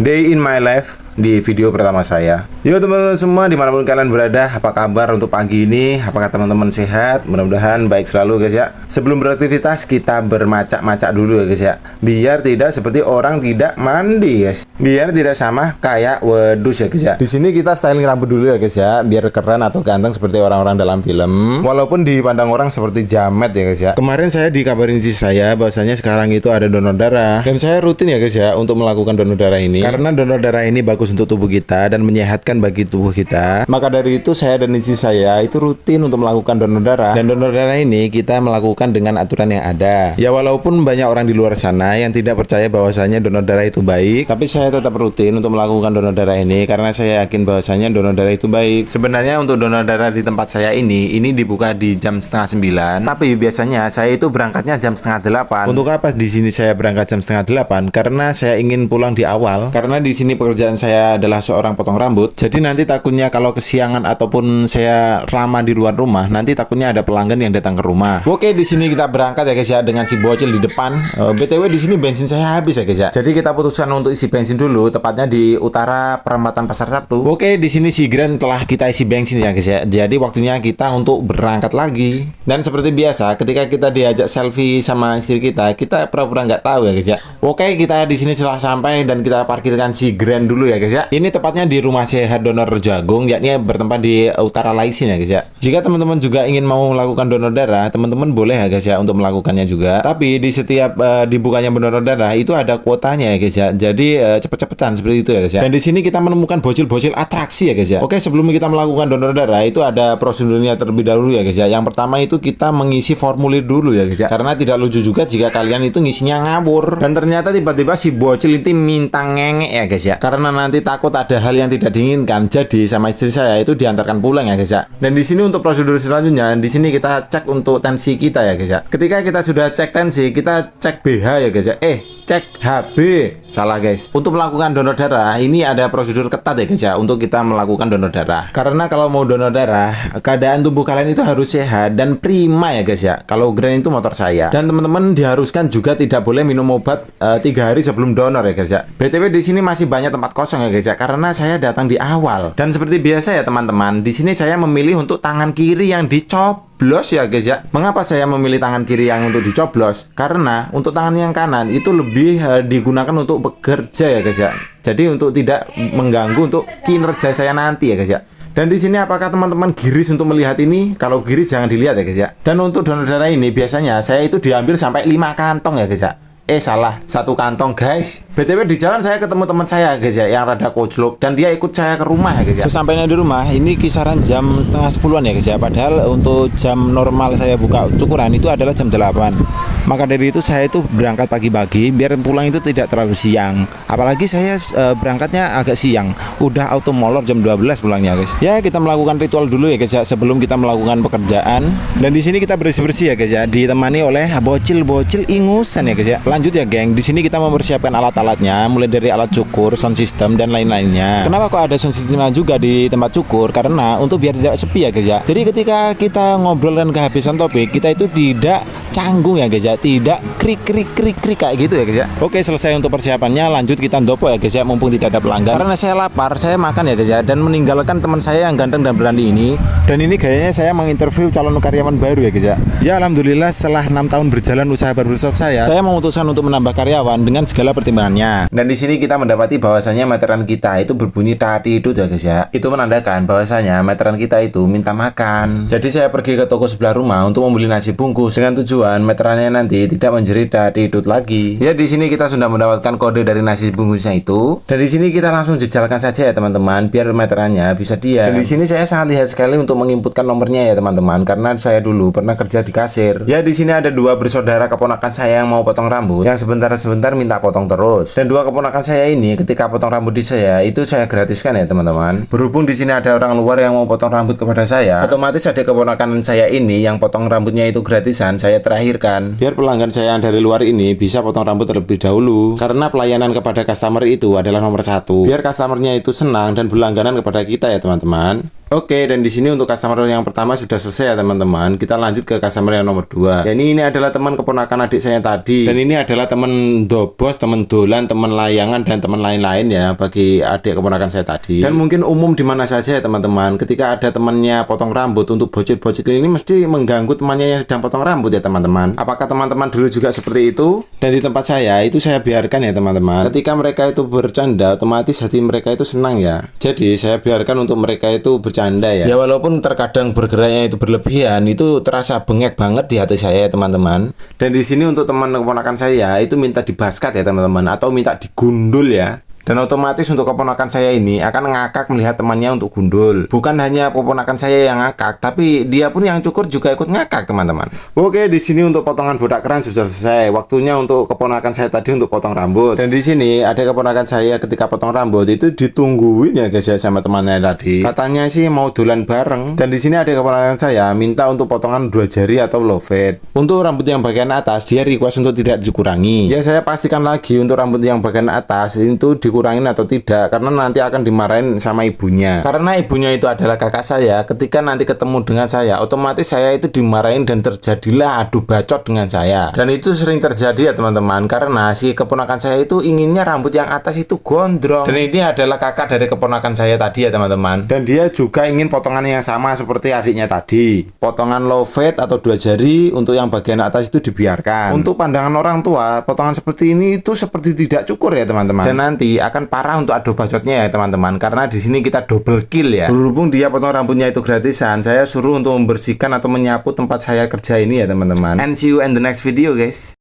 Day in my life di video pertama saya. Yo teman-teman semua dimanapun kalian berada, apa kabar untuk pagi ini? Apakah teman-teman sehat? Mudah-mudahan baik selalu guys ya. Sebelum beraktivitas kita bermacak-macak dulu ya guys ya, biar tidak seperti orang tidak mandi guys, biar tidak sama kayak wedus ya guys ya. Di sini kita styling rambut dulu ya guys ya, biar keren atau ganteng seperti orang-orang dalam film, walaupun dipandang orang seperti jamet ya guys ya. Kemarin saya dikabarin istri saya bahwasanya sekarang itu ada donor darah, dan saya rutin ya guys ya untuk melakukan donor darah ini, karena donor darah ini bagus untuk tubuh kita dan menyehatkan bagi tubuh kita. Maka dari itu saya dan istri saya itu rutin untuk melakukan donor darah, dan donor darah ini kita melakukan dengan aturan yang ada. Ya walaupun banyak orang di luar sana yang tidak percaya bahwasanya donor darah itu baik, tapi saya tetap rutin untuk melakukan donor darah ini karena saya yakin bahwasanya donor darah itu baik. Sebenarnya untuk donor darah di tempat saya ini dibuka di jam setengah 9, tapi biasanya saya itu berangkatnya jam setengah 8. Untuk apa di sini saya berangkat jam setengah 8? Karena saya ingin pulang di awal, karena di sini pekerjaan saya adalah seorang potong rambut. Jadi nanti takutnya kalau kesiangan ataupun saya lama di luar rumah, nanti takutnya ada pelanggan yang datang ke rumah. Oke, di sini kita berangkat ya guys ya dengan si bocil di depan. BTW di sini bensin saya habis ya guys ya. Jadi kita putuskan untuk isi bensin dulu, tepatnya di utara perempatan Pasar Sabtu. Oke, di sini si Grand telah kita isi bensin ya guys ya. Jadi waktunya kita untuk berangkat lagi. Dan seperti biasa, ketika kita diajak selfie sama istri kita pura-pura nggak tahu ya guys ya. Oke, kita di sini sudah sampai dan kita parkirkan si Grand dulu ya guys ya. Ini tepatnya di Rumah Sehat Donor Jagung, yakni bertempat di utara Laisin ya guys ya. Jika teman-teman juga ingin mau melakukan donor darah, teman-teman boleh ya guys ya untuk melakukannya juga. Tapi di setiap dibukanya donor darah itu ada kuotanya ya guys ya. Jadi cepet-cepetan seperti itu ya guys ya. Dan di sini kita menemukan bocil-bocil atraksi ya guys ya. Oke, sebelum kita melakukan donor darah itu ada prosedurnya terlebih dahulu ya guys ya. Yang pertama itu kita mengisi formulir dulu ya guys ya. Karena tidak lucu juga jika kalian itu ngisinya ngawur. Dan ternyata tiba-tiba si bocil itu minta ngengek ya guys ya. Karena nanti takut ada hal yang tidak diinginkan, jadi sama istri saya itu diantarkan pulang ya guys ya. Dan di sini untuk prosedur selanjutnya, di sini kita cek untuk tensi kita ya guys ya. Ketika kita sudah cek tensi, kita cek BH ya guys ya. Cek HB. Salah guys. Untuk melakukan donor darah ini ada prosedur ketat ya guys ya untuk kita melakukan donor darah. Karena kalau mau donor darah, keadaan tubuh kalian itu harus sehat dan prima ya guys ya. Kalau Grand itu motor saya. Dan teman-teman diharuskan juga tidak boleh minum obat 3 hari sebelum donor ya guys ya. BTW di sini masih banyak tempat kosong ya guys ya, karena saya datang di awal. Dan seperti biasa ya teman-teman, di sini saya memilih untuk tangan kiri yang dicoblos ya guys ya. Mengapa saya memilih tangan kiri yang untuk dicoblos? Karena untuk tangan yang kanan itu lebih digunakan untuk bekerja ya guys ya. Jadi untuk tidak mengganggu untuk kinerja saya nanti ya guys ya. Dan di sini apakah teman-teman giris untuk melihat ini? Kalau giris jangan dilihat ya guys ya. Dan untuk donor darah ini biasanya saya itu diambil sampai 5 kantong ya guys ya. Salah, 1 kantong guys. BTW di jalan saya ketemu teman saya guys ya, yang rada koclok, dan dia ikut saya ke rumah ya guys ya. Sesampainya di rumah ini kisaran jam setengah 10-an ya guys ya. Padahal untuk jam normal saya buka cukuran itu adalah jam 8. Maka dari itu saya itu berangkat pagi-pagi biar pulang itu tidak terlalu siang. Apalagi saya berangkatnya agak siang. Udah auto molor jam 12 pulangnya guys. Ya, kita melakukan ritual dulu ya guys ya sebelum kita melakukan pekerjaan. Dan di sini kita bersih-bersih ya guys ya, ditemani oleh bocil-bocil ingusan ya guys ya. Lanjut ya geng, di sini kita mempersiapkan alat-alatnya, mulai dari alat cukur, sound system dan lain-lainnya. Kenapa kok ada sound systemnya juga di tempat cukur? Karena untuk biar tidak sepi ya guys ya. Jadi ketika kita ngobrol dan kehabisan topik, kita itu tidak canggung ya guys ya, tidak krik kayak gitu ya guys ya. Oke, selesai untuk persiapannya, lanjut kita ndopo ya guys ya, mumpung tidak ada pelanggan. Karena saya lapar, saya makan ya guys ya, dan meninggalkan teman saya yang ganteng dan berani ini. Dan ini gayanya saya menginterview calon karyawan baru ya guys ya. Ya alhamdulillah setelah 6 tahun berjalan usaha barbershop saya memutuskan untuk menambah karyawan dengan segala pertimbangannya. Dan di sini kita mendapati bahwasanya meteran kita itu berbunyi tatidut ya guys ya. Itu menandakan bahwasanya meteran kita itu minta makan. Jadi saya pergi ke toko sebelah rumah untuk membeli nasi bungkus dengan tujuan meterannya nanti tidak menjerit tatidut lagi. Ya di sini kita sudah mendapatkan kode dari nasi bungkusnya itu. Dan di sini kita langsung jejalkan saja ya teman-teman biar meterannya bisa diam. Dan di sini saya sangat lihat sekali untuk menginputkan nomornya ya teman-teman, karena saya dulu pernah kerja di kasir. Ya di sini ada 2 bersaudara keponakan saya yang mau potong rambut, yang sebentar-sebentar minta potong terus. Dan 2 keponakan saya ini ketika potong rambut di saya itu saya gratiskan ya teman-teman. Berhubung di sini ada orang luar yang mau potong rambut kepada saya, otomatis ada keponakan saya ini yang potong rambutnya itu gratisan saya terakhirkan. Biar pelanggan saya yang dari luar ini bisa potong rambut terlebih dahulu. Karena pelayanan kepada customer itu adalah nomor 1. Biar customernya itu senang dan berlangganan kepada kita ya teman-teman. Oke, dan di sini untuk customer yang pertama sudah selesai ya teman-teman. Kita lanjut ke customer yang nomor 2. Dan ini adalah teman keponakan adik saya tadi. Dan ini adalah teman dobos, teman dolan, teman layangan, dan teman lain-lain ya bagi adik keponakan saya tadi. Dan mungkin umum di mana saja ya teman-teman. Ketika ada temannya potong rambut untuk bocil-bocil ini mesti mengganggu temannya yang sedang potong rambut ya teman-teman. Apakah teman-teman dulu juga seperti itu? Dan di tempat saya itu saya biarkan ya teman-teman. Ketika mereka itu bercanda, otomatis hati mereka itu senang ya. Jadi saya biarkan untuk mereka itu bercanda ya. Ya walaupun terkadang bergeraknya itu berlebihan, itu terasa bengek banget di hati saya ya teman-teman. Dan di sini untuk teman keponakan saya itu minta dibaskat ya teman-teman, atau minta digundul ya. Dan otomatis untuk keponakan saya ini akan ngakak melihat temannya untuk gundul. Bukan hanya keponakan saya yang ngakak, tapi dia pun yang cukur juga ikut ngakak teman-teman. Oke, di sini untuk potongan botak keren sudah selesai. Waktunya untuk keponakan saya tadi untuk potong rambut. Dan di sini ada keponakan saya ketika potong rambut itu ditungguin ya guys ya sama temannya tadi. Katanya sih mau dolan bareng. Dan di sini ada keponakan saya minta untuk potongan 2 jari atau low fade. Untuk rambut yang bagian atas dia request untuk tidak dikurangi. Ya saya pastikan lagi untuk rambut yang bagian atas itu dikurangin atau tidak, karena nanti akan dimarahin sama ibunya. Karena ibunya itu adalah kakak saya. Ketika nanti ketemu dengan saya, otomatis saya itu dimarahin dan terjadilah adu bacot dengan saya. Dan itu sering terjadi ya teman-teman, karena si keponakan saya itu inginnya rambut yang atas itu gondrong. Dan ini adalah kakak dari keponakan saya tadi ya teman-teman. Dan dia juga ingin potongan yang sama seperti adiknya tadi. Potongan low fade atau 2 jari untuk yang bagian atas itu dibiarkan. Untuk pandangan orang tua, potongan seperti ini itu seperti tidak cukur ya teman-teman. Dan nanti akan parah untuk adu bacotnya ya teman-teman, karena di sini kita double kill ya. Berhubung dia potong rambutnya itu gratisan, saya suruh untuk membersihkan atau menyapu tempat saya kerja ini ya teman-teman. And see you in the next video guys.